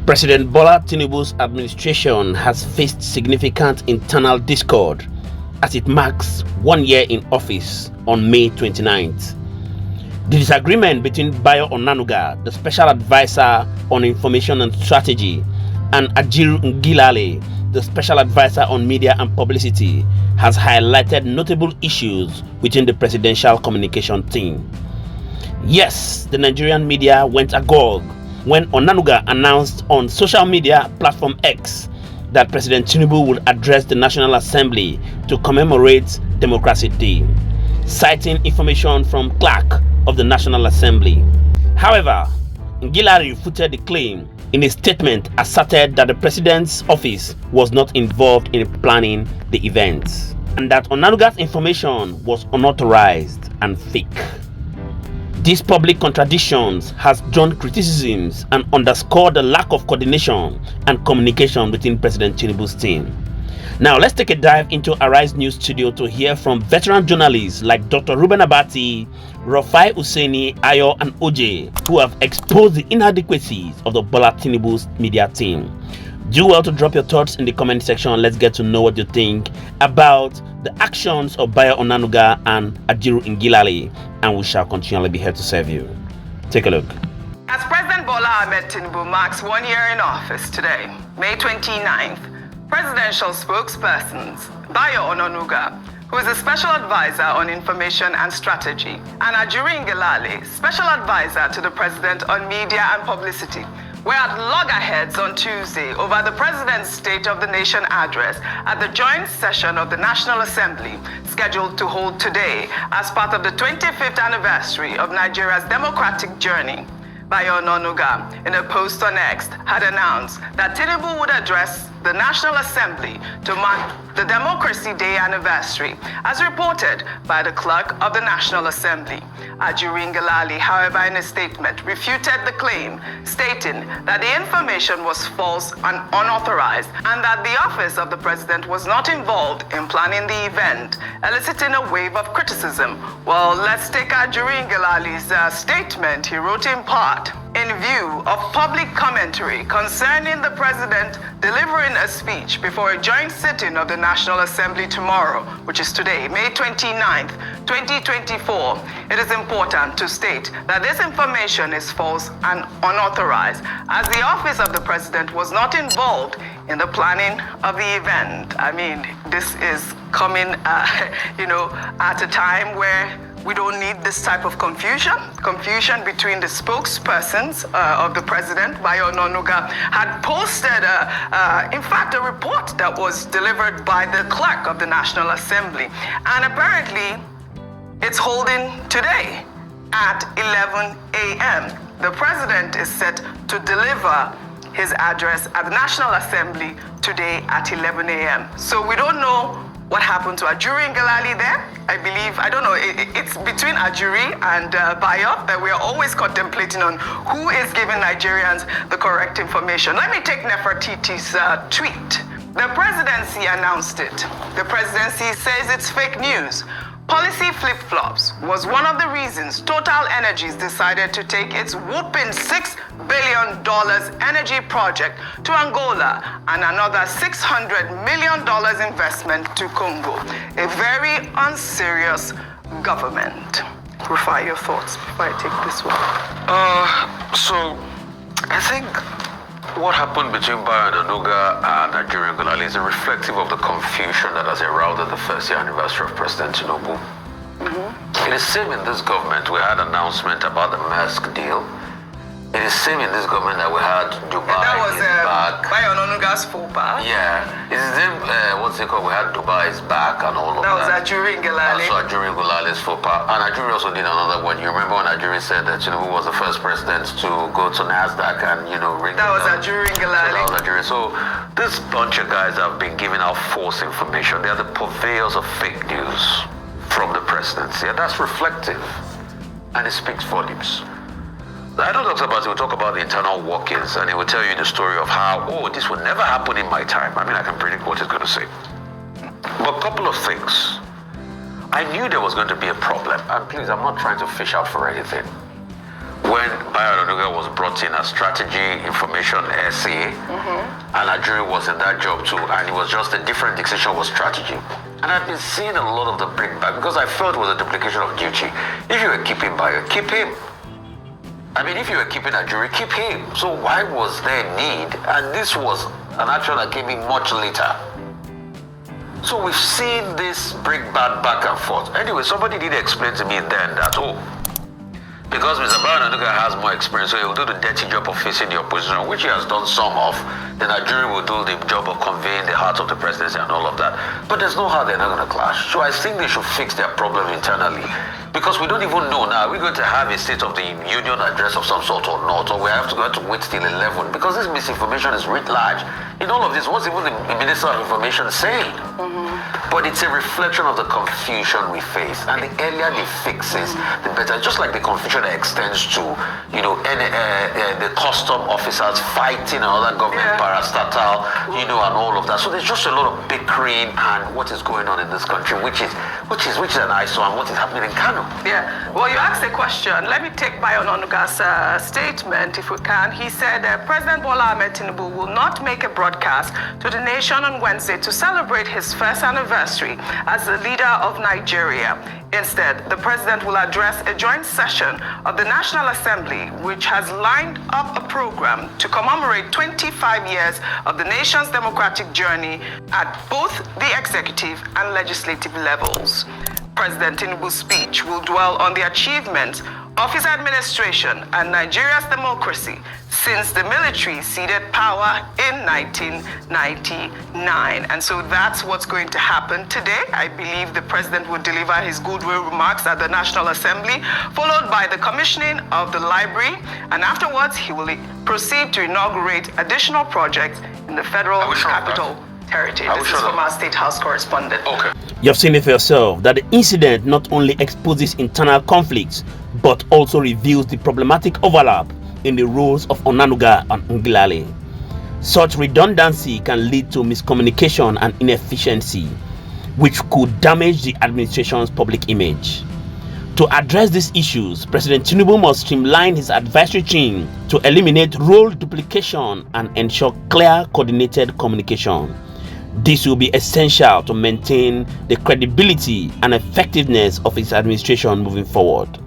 President Bola Tinubu's administration has faced significant internal discord as it marks 1 year in office on May 29th. The disagreement between Bayo Onanuga, the Special Advisor on Information and Strategy, and Ajuru Ngilali, the Special Advisor on Media and Publicity, has highlighted notable issues within the presidential communication team. Yes, the Nigerian media went agog when Onanuga announced on social media platform X that President Tinubu would address the National Assembly to commemorate Democracy Day, citing information from clerk of the National Assembly. However, Ngilali refuted the claim in a statement asserted that the president's office was not involved in planning the event and that Onanuga's information was unauthorized and fake. These public contradictions has drawn criticisms and underscored the lack of coordination and communication between President Tinubu's team. Now let's take a dive into Arise News Studio to hear from veteran journalists like Dr. Ruben Abati, Rofai Hussaini, Ayo and OJ, who have exposed the inadequacies of the Bola Tinubu's media team. Do well to drop your thoughts in the comment section. Let's get to know what you think about the actions of Bayo Onanuga and Ajuru Ngilali, and we shall continually be here to serve you. Take a look. As President Bola Tinubu marks 1 year in office today, May 29th, presidential spokespersons Bayo Onanuga, who is a Special Advisor on Information and Strategy, and Ajuru Ngilali, Special Advisor to the President on Media and Publicity, were at loggerheads on Tuesday over the President's State of the Nation address at the joint session of the National Assembly, scheduled to hold today as part of the 25th anniversary of Nigeria's democratic journey. Bayo Onanuga, in a post on X, had announced that Tinubu would address the National Assembly to mark the Democracy Day anniversary, as reported by the clerk of the National Assembly. Ajuru Ngilali, however, in a statement, refuted the claim, stating that the information was false and unauthorized, and that the office of the president was not involved in planning the event, eliciting a wave of criticism. Well, let's take Ajuru Ngilali's statement. He wrote in part, in view of public commentary concerning the president delivering a speech before a joint sitting of the National Assembly tomorrow, which is today, May 29th, 2024, it is important to state that this information is false and unauthorized, as the office of the president was not involved in the planning of the event. I mean, this is coming, at a time where we don't need this type of confusion between the spokespersons of the president. Bayo Onanuga had posted, in fact, a report that was delivered by the clerk of the National Assembly. And apparently, it's holding today at 11 a.m. The president is set to deliver his address at the National Assembly today at 11 a.m. So we don't know what happened to Ajuru Ngilali there. I believe, I don't know, it's between Ajuri and Bayo that we are always contemplating on who is giving Nigerians the correct information. Let me take Nefertiti's tweet. The presidency announced it. The presidency says it's fake news. Policy flip-flops was one of the reasons Total Energies decided to take its whopping $6 billion energy project to Angola and another $600 million investment to Congo. A very unserious government. Rufai, your thoughts before I take this one? So I think what happened between Bayo Onanuga and Ajuru Ngilali is reflective of the confusion that has heralded the first year anniversary of President Tinubu. It is same in this government. We had an announcement about the Maersk deal. It is same in this government that we had Dubai. And that was Bayo Onanuga's faux pas. Yeah. It is same, what's it called? We had Dubai's back and all of that. That was Ajuru Ngilali. Also Ajuru Ngilali's faux pas. And Ajuru also did another one. You remember when Ajuru said that Tinubu was the first president to go to NASDAQ and, ring that was Ajuru Ngilali. So this bunch of guys have been giving out false information. They are the purveyors of fake news from the presidency. And that's reflective. And it speaks volumes. I don't talk about it, we'll talk about the internal workings, and it will tell you the story of how, this will never happen in my time. I mean, I can predict what it's going to say. But a couple of things. I knew there was going to be a problem, and please, I'm not trying to fish out for anything. when Bayo Onanuga was brought in as strategy information SA, and Ajuru was in that job too, and it was just a different decision was strategy. And I've been seeing a lot of the bringback because I felt it was a duplication of duty. If you were keeping Bayo, keep him. I mean, if you were keeping Ajuru, keep him. So why was there need? And this was an action that came in much later. So we've seen this bringback back and forth. Anyway, somebody did explain to me then that, because Mr. Bayo Onanuga has more experience, so he will do the dirty job of facing the opposition, which he has done some of. Then Ajuru will do the job of conveying the heart of the presidency and all of that. But there's no how they're not going to clash. So I think they should fix their problem internally. Because we don't even know now, we're going to have a State of the Union address of some sort or not, or we have to wait till 11. Because this misinformation is writ large. In all of this, what's even the Minister of Information saying? But it's a reflection of the confusion we face. And the earlier they fix it, the better. Just like the confusion that extends to, the custom officers fighting another government parastatal, and all of that. So there's just a lot of bickering and what is going on in this country, which is an eyesore, and what is happening in Kano. Yeah. Well, you asked a question. Let me take Bayo Onanuga's statement, if we can. He said President Bola Tinubu will not make a broadcast to the nation on Wednesday to celebrate his first anniversary as the leader of Nigeria. Instead, the president will address a joint session of the National Assembly, which has lined up a program to commemorate 25 years of the nation's democratic journey at both the executive and legislative levels. President Tinubu's speech will dwell on the achievements of his administration and Nigeria's democracy since the military ceded power in 1999. And so that's what's going to happen today. I believe the president will deliver his goodwill remarks at the National Assembly, followed by the commissioning of the library, and afterwards he will proceed to inaugurate additional projects in the federal capital territory. This is from our State House correspondent. Okay. You have seen it for yourself that the incident not only exposes internal conflicts but also reveals the problematic overlap in the roles of Onanuga and Ngilali. Such redundancy can lead to miscommunication and inefficiency, which could damage the administration's public image. To address these issues, President Tinubu must streamline his advisory team to eliminate role duplication and ensure clear, coordinated communication. This will be essential to maintain the credibility and effectiveness of his administration moving forward.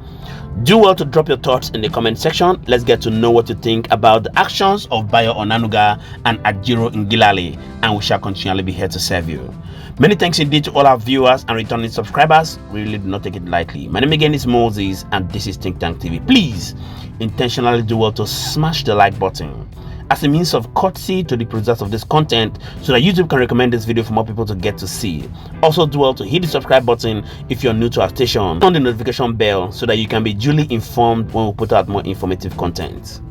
Do well to drop your thoughts in the comment section. Let's get to know what you think about the actions of Bayo Onanuga and Ajuru Ngilali, and we shall continually be here to serve you. Many thanks indeed to all our viewers and returning subscribers. We really do not take it lightly. My name again is Moses, and this is Think Tank TV. Please intentionally do well to smash the like button as a means of courtesy to the producers of this content, so that YouTube can recommend this video for more people to get to see. Also do well to hit the subscribe button if you're new to our station, on the notification bell so that you can be duly informed when we put out more informative content.